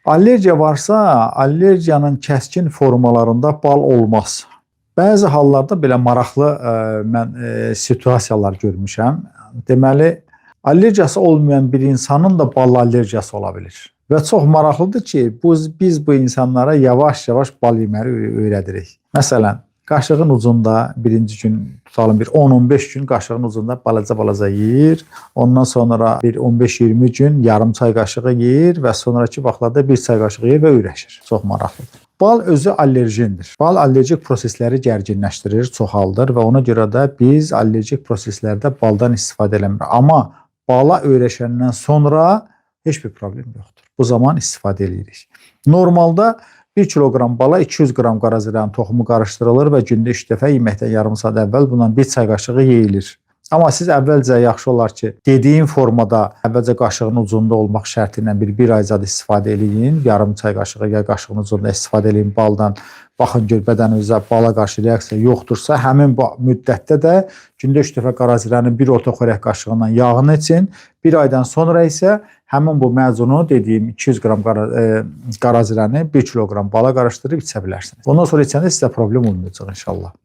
Allergiya varsa, allergiyanın kəskin formalarında bal olmaz. Bəzi hallarda belə maraqlı mən situasiyalar görmüşəm. Deməli, allergiyası olmayan bir insanın da bal allergiyası ola bilir. Və çox maraqlıdır ki, biz bu insanlara yavaş-yavaş bal yeməyi öyrədirik. Məsələn, qaşığın ucunda birinci gün tutalım bir 10-15 gün qaşığın ucunda balaca yeyir. Ondan sonra bir 15-20 gün yarım çay qaşığı yeyir və sonraki vaxtlarda bir çay qaşığı yeyir və öyrəşir. Çox maraqlıdır. Bal özü allerjendir. Bal allergik prosesləri gərginləşdirir, çoxaldır və ona görə də biz allergik proseslərdə baldan istifadə eləmirik. Amma bala öyrəşəndən sonra heç bir problem yoxdur. Bu zaman istifadə edirik. Normalda 1 kiloqram bala 200 qram qarazirənin toxumu qarışdırılır və gündə 3 dəfə yeməkdən yarım saat əvvəl bundan bir çay qaşığı yeyilir. Amma siz əvvəlcə yaxşı olar ki, dediyim formada əvvəlcə qaşığın ucunda olmaq şərti ilə bir aycad istifadə eləyin. Yarım çay qaşığı ya qaşığın ucunda istifadə eləyin baldan. Baxın gör bədəninizdə bala qarşı reaksiya yoxdursa, həmin bu müddətdə də gündə 3 dəfə qarazirənin bir orta xörək qaşığından yağını için, bir aydan sonra isə həmin bu məzunu dediyim 200 qram qarazirəni 1 kiloqram bala qarışdırıb içə bilərsiniz. Ondan sonra içəndə sizə problem olmayacaq inşallah.